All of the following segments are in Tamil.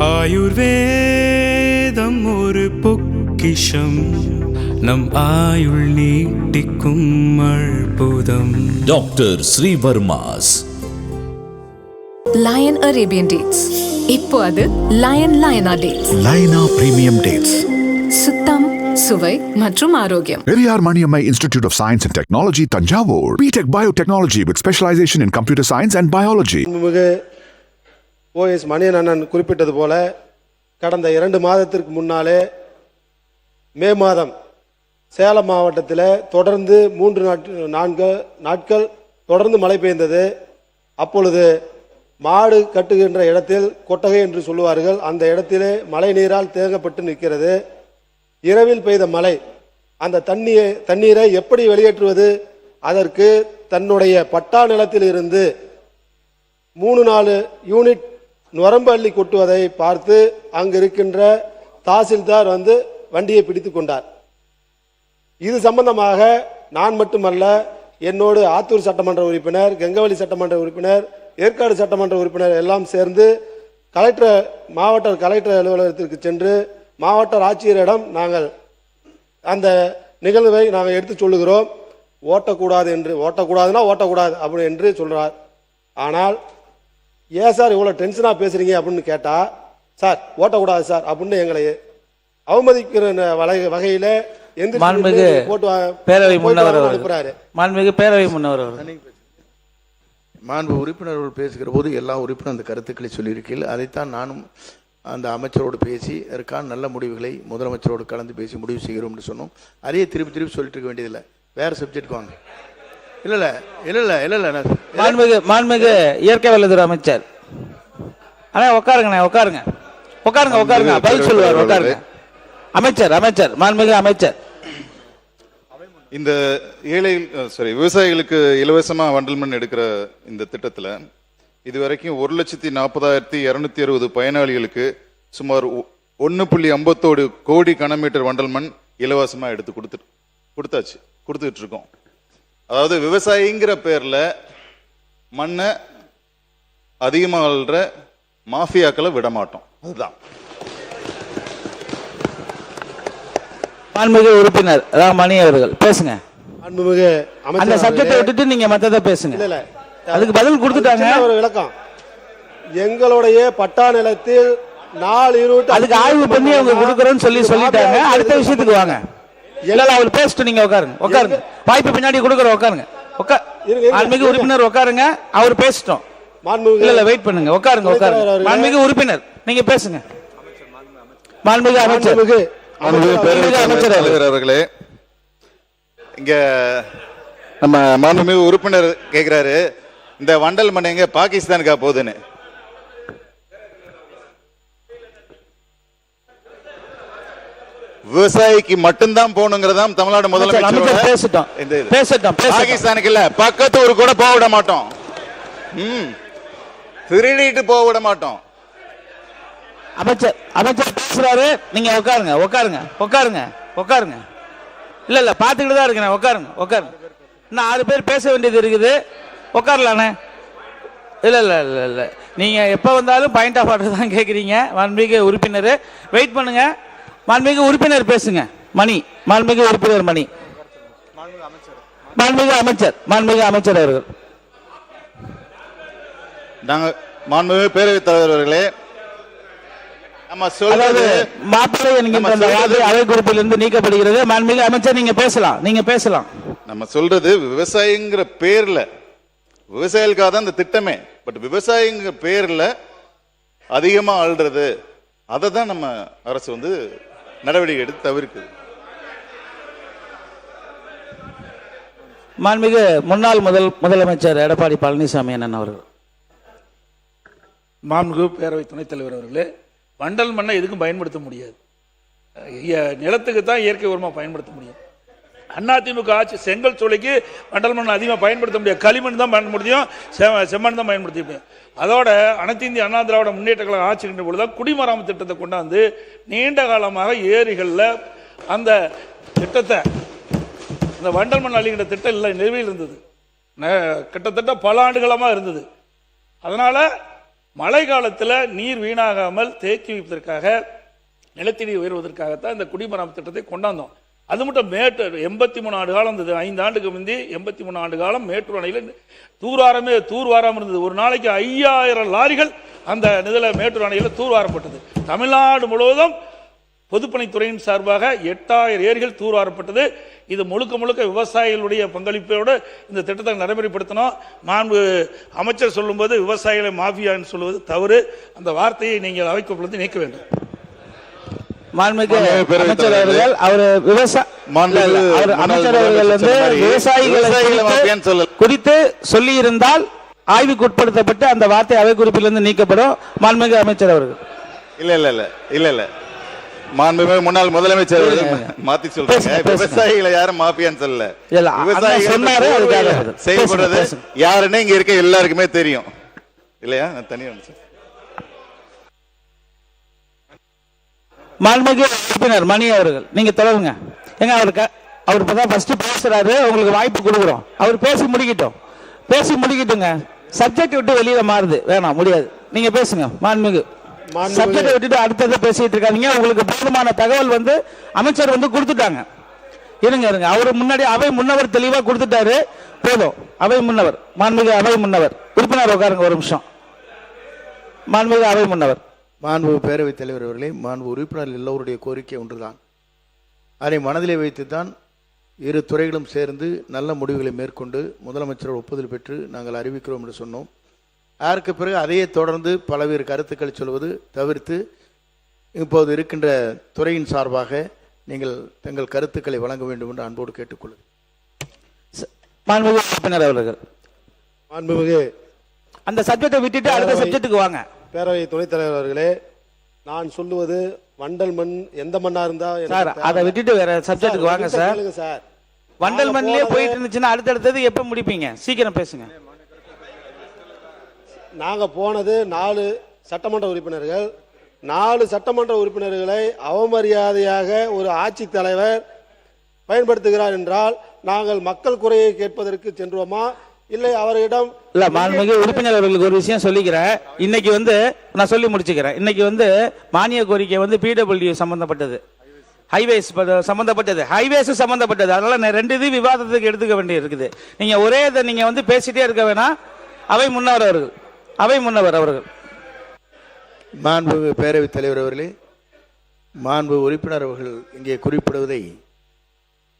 ஆயுர்வேதம் ஒரு பொக்கிஷம், நம் ஆயுள் நீட்டிக்கும் அற்புதம். Doctor Srivarma's lion Arabian dates. இப்போ அது லயனா டேட்ஸ். லயனா பிரீமியம் டேட்ஸ். சுத்தம், சுவை மற்றும் ஆரோக்கியம். Periyar Maniammai institute of science and technology, Thanjavur. BTech biotechnology with specialization in computer science and biology. OS Maniyan அண்ணன் குறிப்பிட்டது போல கடந்த 2 மாதத்திற்கு முன்னாலே மே மாதம் சேலம் மாவட்டத்தில் தொடர்ந்து 3-4 நாட்கள் தொடர்ந்து மழை பெய்ந்தது. அப்பொழுது மாடு கட்டுகின்ற இடத்தில் கொட்டகை என்று சொல்லுவார்கள், அந்த இடத்திலே மழை நீரால் தேங்கப்பட்டு நிற்கிறது. இரவில் பெய்த மழை, அந்த தண்ணீரை எப்படி வெளியேற்றுவது? அதற்கு தன்னுடைய பட்டா நிலத்தில் இருந்து 3-4 யூனிட் நுரம்பு அள்ளி கொட்டுவதை பார்த்து அங்கு இருக்கின்ற தாசில்தார் வண்டியை பிடித்து கொண்டார். இது சம்பந்தமாக நான் மட்டுமல்ல, என்னோடு ஆத்தூர் சட்டமன்ற உறுப்பினர், கெங்கவல்லி சட்டமன்ற உறுப்பினர், ஏற்காடு சட்டமன்ற உறுப்பினர் எல்லாம் சேர்ந்து மாவட்ட கலெக்டர் அலுவலகத்திற்கு சென்று மாவட்ட ஆட்சியரிடம் நாங்கள் அந்த நிகழ்வை நாங்கள் எடுத்து சொல்லுகிறோம். ஓட்டக்கூடாது அப்படி என்று சொல்கிறார். ஆனால் ஏன் சார் இவ்வளோ டென்ஷனாக பேசுகிறீங்க அப்படின்னு கேட்டால், சார் ஓட்டக்கூடாது சார் அப்படின்னு எங்களை அவமதிக்கிற வகையில் மாண்புமிகு பேரவை முன்னவர் மாண்பு உறுப்பினர்கள் பேசுகிற போது எல்லா உறுப்பினர் அந்த கருத்துக்களை சொல்லியிருக்கீர்கள். அதைத்தான் நானும் அந்த அமைச்சரோடு பேசி அதற்கான நல்ல முடிவுகளை முதலமைச்சரோடு கலந்து பேசி முடிவு செய்கிறோம்னு சொன்னோம். அதையே திருப்பி சொல்லிட்டு இருக்க வேண்டியதில்லை, வேறு சப்ஜெக்ட் வாங்க. இல்லை மாண்புமிகு இயற்கை வளத்துறை அமைச்சர் உட்காருங்க பதில் சொல்லுவார். உட்காருங்க அமைச்சர் மாண்புமிகு அமைச்சர். இந்த விவசாயிகளுக்கு இலவசமா வண்டல் மண் எடுக்கிற இந்த திட்டத்தில் இதுவரைக்கும் 1,40,260 பயனாளிகளுக்கு சுமார் 1.57 கோடி கனமீட்டர் வண்டல் மண் இலவசமா எடுத்து கொடுத்துட்டு இருக்கோம். அதாவது விவசாயிங்கிற பேர்ல மண்ணை அதிகமாக அள்ளுற மாஃபியாக்களை விட மாட்டோம். அதுதான் மாண்புமிகு உறுப்பினர் மணி அவர்கள் பேசுங்க. அந்த சப்ஜெக்டை விட்டுட்டு நீங்க மத்தத பேசுங்க. அதுக்கு பதில் கொடுத்துட்டாங்க. ஒரு விளக்கம், எங்களுடைய பட்டா நிலத்தில் 4 யூனிட் அதுக்கு ஆய்வு பண்ணி அவங்க கொடுக்கறோம்னு சொல்லிட்டாங்க. அடுத்த விஷயத்துக்கு வாங்க. இல்ல அவர் பேசிட்டு நீங்க உட்காருங்க. வாய்ப்பு பின்னாடி கொடுக்குறோம். உட்காருங்க. மாண்புமிகு உறுப்பினர் உட்காருங்க. அவர் பேசிட்டோம். இல்ல வெயிட் பண்ணுங்க. உட்காருங்க. மாண்புமிகு உறுப்பினர் நீங்க பேசுங்க. மாண்புமிகு அமைச்சர் அவர்களே, இங்க நம்ம மாண்புமிகு உறுப்பினர் கேட்கிறாரு, இந்த வண்டல் மண் எங்க பாகிஸ்தானுக்கா போகுதுன்னு. விவசாயிக்கு மட்டும்தான் போகணுங்கிறதா தமிழ்நாடு முதலமைச்சர். பாகிஸ்தானுக்கு இல்ல, பக்கத்து ஊருக்கு கூட போக விட மாட்டோம். திருடிட்டு போக விட மாட்டோம். அமைச்சர் பேசுறாரு. நீங்க உட்காருங்க. இல்ல பாத்துக்கிட்டு தான் இருக்கேன். உட்காருங்க. இன்னும் 6 பேர் பேச வேண்டியது இருக்குது. உட்காரலானே. இல்ல நீங்க எப்ப வந்தாலும் பாயிண்ட் ஆஃப் ஆர்டர் தான் கேட்குறீங்க. மாண்புமிகு உறுப்பினர் வெயிட் பண்ணுங்க. மாண்புமிகு உறுப்பினர் பேசுங்க. மாண்புமிகு உறுப்பினர் மணி. மாண்புமிகு அமைச்சர் அவர்கள். நாங்கள் மாண்புமிகு பேரவைத் தலைவர் அவர்களே, மாப்பிள்ளை என்கின்ற அவை குறிப்பிலிருந்து நீக்கப்படுகிறது. மாண்புமிகு அமைச்சர் நீங்க பேசலாம். நம்ம சொல்றது விவசாயிங்கிற பேர்ல, விவசாயிகளுக்காக தான் இந்த திட்டமே. பட் விவசாயிங்கிற பேர்ல அதிகமா ஆள்றது, அதை தான் நம்ம அரசு நடவடிக்கை எடுத்து தவிர்க்குது. மாண்புமிகு முன்னாள் முதலமைச்சர் எடப்பாடி பழனிசாமி அண்ணன் அவர்கள். மாண்புமிகு பேரவை துணைத் தலைவர் அவர்களே, வண்டல் மண்ணை எதுக்கும் பயன்படுத்த முடியாது. நிலத்துக்கு தான் இயற்கை உரமாக பயன்படுத்த முடியும். அதிமுக ஆட்சி செங்கல் சூளைக்கு வண்டல் மண் அதிகமாக பயன்படுத்த முடியாது. களிமண் தான் பயன்படுத்த முடியும், செம்மண் தான் பயன்படுத்த முடியும். அதோட அனைத்து இந்திய அண்ணா திராவிட முன்னேற்ற கழகம் ஆட்சி இருந்த பொழுது குடிமராமத்து திட்டத்தை கொண்டாந்து நீண்ட காலமாக ஏரிகளில் அந்த திட்டத்தை, அந்த வண்டல் மண் அள்ளிக்கிற திட்டம் இல்லை, நிலுவையில் இருந்தது. கிட்டத்தட்ட பல ஆண்டுகளமாக இருந்தது. அதனால் மழை காலத்தில் நீர் வீணாகாமல் தேக்கி வைப்பதற்காக, நிலத்தடி உயர்வதற்காகத்தான் இந்த குடிமராமத்து திட்டத்தை கொண்டாந்தோம். அது மட்டும் மேட்டூர் 83 ஆண்டு காலம் இருந்தது. 5 ஆண்டுக்கு முந்தி 83 ஆண்டு காலம் மேட்டூர் அணையில் தூர்வாராமல் இருந்தது. ஒரு நாளைக்கு 5000 லாரிகள் அந்த நிதியில் மேட்டூர் அணையில் தூர்வாரப்பட்டது. தமிழ்நாடு முழுவதும் பொதுப்பணித்துறையின் சார்பாக 8000 ஏரிகள் தூர்வாரப்பட்டது. இது முழுக்க முழுக்க விவசாயிகளுடைய பங்களிப்போடு இந்த திட்டத்தை நடைமுறைப்படுத்தணும். மாண்பு அமைச்சர் சொல்லும்போது விவசாயிகளை மாஃபியான்னு சொல்லுவது தவறு. அந்த வார்த்தையை நீங்கள் அவைக்குள் நீக்க வேண்டும். மாண்புமிகு அமைச்சர் அவர்கள் அமைச்சர் அவர்கள் வந்து விவசாயிகளை குறித்து சொல்லி இருந்தால் ஆய்வுக்கு உட்படுத்தப்பட்டு அந்த வார்த்தை அவை குறிப்பிலிருந்து நீக்கப்படும். மாண்புமிகு அமைச்சர் அவர்கள் இல்ல மாண்புமிகு முன்னாள் முதலமைச்சர் மாத்தி சொல்றாங்க. விவசாயிகளை யாரும் மாஃபியான்னு சொல்லல. விவசாயிகள் செயல்படுறது யாருன்னு இங்க இருக்க எல்லாருக்குமே தெரியும் இல்லையா? தனியா மாண்புமிகு உறுப்பினர் மணி அவர்கள் நீங்க தொடருங்க. எங்க அவர் இப்பதான் ஃபர்ஸ்ட் பேசுறாரு, உங்களுக்கு வாய்ப்பு கொடுக்குறோம். அவர் பேசி முடிக்கட்டுங்க. சப்ஜெக்ட் விட்டு வெளியில மாறுது, வேணாம், முடியாது. நீங்க பேசுங்க மாண்புமிகு. சப்ஜெக்ட் விட்டுட்டு அடுத்தது பேசிட்டு இருக்காதீங்க. உங்களுக்கு போதுமான தகவல் வந்து அமைச்சர் வந்து கொடுத்துட்டாங்க. இருங்க அவரு முன்னாடி அவை முன்னவர் தெளிவா கொடுத்துட்டாரு. போதும். அவை முன்னவர், மாண்புமிகு அவை முன்னவர் உறுப்பினர் உட்காருங்க ஒரு நிமிஷம். மாண்புமிகு அவை முன்னவர். மாண்பு பேரவைத் தலைவர் அவர்களே, மாண்பு உறுப்பினர்கள் எல்லோருடைய கோரிக்கை ஒன்றுதான். அதை மனதிலே வைத்துத்தான் இரு துறைகளும் சேர்ந்து நல்ல முடிவுகளை மேற்கொண்டு முதலமைச்சர் ஒப்புதல் பெற்று நாங்கள் அறிவிக்கிறோம் என்று சொன்னோம். அதற்கு பிறகு அதையே தொடர்ந்து பல்வேறு கருத்துக்களை சொல்வது தவிர்த்து இப்போது இருக்கின்ற துறையின் சார்பாக நீங்கள் தங்கள் கருத்துக்களை வழங்க வேண்டும் என்று அன்போடு கேட்டுக்கொள்ளுங்கள். மாண்புமிகு உறுப்பினர் அவர்கள் மாண்புமிகு அந்த சப்ஜெக்டை விட்டுட்டு அடுத்த சப்ஜெக்ட்டுக்கு வாங்க. பேரவை துணைத் தலைவர் அவர்களே, நான் சொல்லுவது வண்டல் மண் எந்த மண்ணா இருந்தா சார் அதை விட்டுட்டு வேற சப்ஜெக்ட்டுக்கு வாங்க சார். வண்டல் மண்ணிலே போயிட்டு இருந்துச்சுன்னா அடுத்தடுத்தது எப்ப முடிப்பீங்க? சீக்கிரம் பேசுங்க. நாங்க போனது 4 சட்டமன்ற உறுப்பினர்கள். 4 சட்டமன்ற உறுப்பினர்களை அவமரியாதையாக ஒரு ஆட்சி தலைவர் பயன்படுத்துகிறார் என்றால் நாங்கள் மக்கள் குறையை கேட்பதற்கு சென்றோமா இல்லை அவரிடம்? இல்ல மாண்புமிகு உறுப்பினர் அவர்களுக்கு ஒரு விஷயம் சொல்லிக்கிறேன். இன்னைக்கு வந்து நான் சொல்லி முடிச்சுக்கிறேன். இன்னைக்கு வந்து மானிய கோரிக்கை வந்து PWD சம்பந்தப்பட்டது, ஹைவேஸ் சம்பந்தப்பட்டது. அதனால நான் 2 இது விவாதத்துக்கு எடுத்துக்க வேண்டி இருக்குது. நீங்க ஒரே இதை நீங்க வந்து பேசிட்டே இருக்க வேணாம். அவை முன்னவர் அவர்கள். மாண்பு பேரவைத் தலைவர் அவர்களே, மாண்பு உறுப்பினர் அவர்கள் இங்கே குறிப்பிடுவதை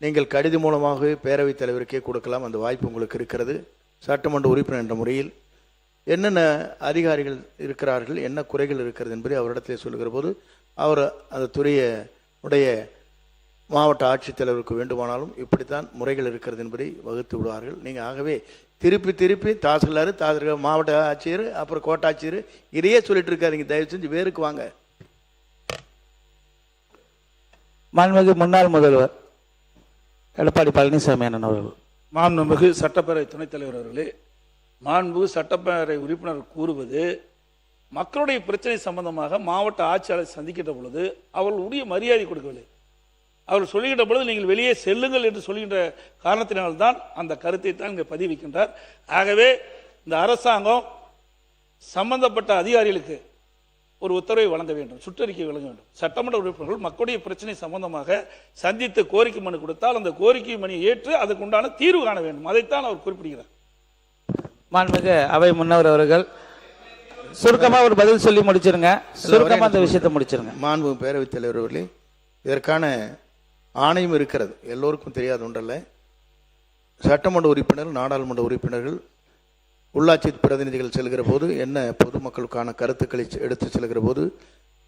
நீங்கள் கடிதம் மூலமாக பேரவைத் தலைவருக்கே கொடுக்கலாம். அந்த வாய்ப்பு உங்களுக்கு இருக்கிறது. சட்டமன்ற உறுப்பினர் என்ற முறையில் என்னென்ன அதிகாரிகள் இருக்கிறார்கள், என்ன குறைகள் இருக்கிறது என்பதை அவரிடத்தில் சொல்லுகிற போது அவர் அந்த துறையுடைய மாவட்ட ஆட்சித்தலைவருக்கு வேண்டுமானாலும் இப்படித்தான் முறைகள் இருக்கிறது என்பதை வகுத்து விடுவார்கள். நீங்கள் ஆகவே திருப்பி தாசில்தார் மாவட்ட ஆட்சியர் அப்புறம் கோட்டாட்சியர் இதையே சொல்லிட்டு இருக்காருங்க. தயவு செஞ்சு வேருக்கு வாங்க. மாண்புமிகு முன்னாள் முதல்வர் எடப்பாடி பழனிசாமி அண்ணன் அவர்கள். மாண்புமிகு சட்டப்பேரவை துணைத் தலைவர் அவர்களே, மாண்பு சட்டப்பேரவை உறுப்பினர் கூறுவது மக்களுடைய பிரச்சனை சம்பந்தமாக மாவட்ட ஆட்சியாளர் சந்திக்கின்ற பொழுது அவர்கள் உரிய மரியாதை கொடுக்கவில்லை. அவர் சொல்லுகின்ற பொழுது நீங்கள் வெளியே செல்லுங்கள் என்று சொல்கின்ற காரணத்தினால்தான் அந்த கருத்தை தான் இங்கே பதிவிக்கின்றார். ஆகவே இந்த அரசாங்கம் சம்பந்தப்பட்ட அதிகாரிகளுக்கு ஒரு உத்தரவை வழங்க வேண்டும், சுற்றறிக்கை வழங்க வேண்டும். சட்டமன்ற உறுப்பினர்கள் மக்களுடைய பிரச்சனை சம்பந்தமாக சந்தித்து கோரிக்கை மனு கொடுத்தால் அந்த கோரிக்கை மனுவை ஏற்று அதுக்கு உண்டான தீர்வு காண வேண்டும். அதைத்தான் அவர் குறிப்பிடுகிறார். மாண்புமிகு அவை முன்னவர் அவர்கள் சுருக்கமா ஒரு பதில் சொல்லி முடிச்சிருங்க. சுருக்கமா அந்த விஷயத்தை முடிச்சிருங்க. மாண்பு பேரவைத் தலைவர் அவர்களே, இதற்கான ஆணையம் இருக்கிறது, எல்லோருக்கும் தெரியாது ஒன்றல்ல. சட்டமன்ற உறுப்பினர், நாடாளுமன்ற உறுப்பினர்கள், உள்ளாட்சி பிரதிநிதிகள் செல்கிற போது என்ன பொதுமக்களுக்கான கருத்துக்களை எடுத்து செல்கிற போது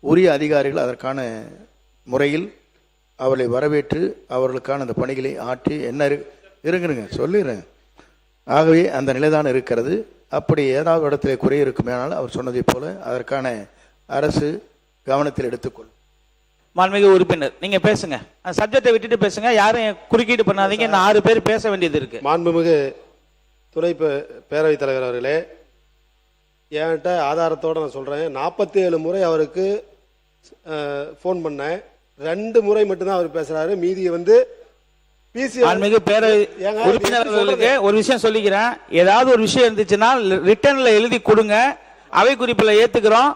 உரிய அதிகாரிகள் அதற்கான முறையில் அவர்களை வரவேற்று அவர்களுக்கான அந்த பணிகளை ஆற்றி என்ன இருங்க சொல்லிடுறேன். ஆகவே அந்த நிலைதான் இருக்கிறது. அப்படி ஏதாவது இடத்துல குறை இருக்குமேனால் அவர் சொன்னதை போல அதற்கான அரசு கவனத்தில் எடுத்துக்கொள்ளும். மாண்புமிகு உறுப்பினர் நீங்க பேசுங்க. அந்த சப்ஜெக்டை விட்டுட்டு பேசுங்க. யாரும் குறுக்கீடு பண்ணாதீங்க. 6 பேர் பேச வேண்டியது இருக்கு. மாண்புமிகு துணை பேரவைத் தலைவர் அவர்களே, என்கிட்ட ஆதாரத்தோடு நான் சொல்கிறேன். 47 முறை அவருக்கு ஃபோன் பண்ணேன். 2 முறை மட்டும்தான் அவர் பேசுகிறாரு. மீதியை வந்து மாண்புமிகு பேரவை உறுப்பினர்களுக்கு ஒரு விஷயம் சொல்லிக்கிறேன். ஏதாவது ஒரு விஷயம் இருந்துச்சுன்னா ரிட்டன்ல எழுதி கொடுங்க. அவை குறிப்பில் ஏற்றுக்கிறோம்.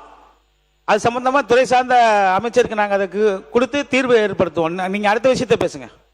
அது சம்பந்தமாக துறை சார்ந்த அமைச்சருக்கு நாங்கள் அதுக்கு கொடுத்து தீர்வு ஏற்படுத்துவோம். நீங்கள் அடுத்த விஷயத்தை பேசுங்க.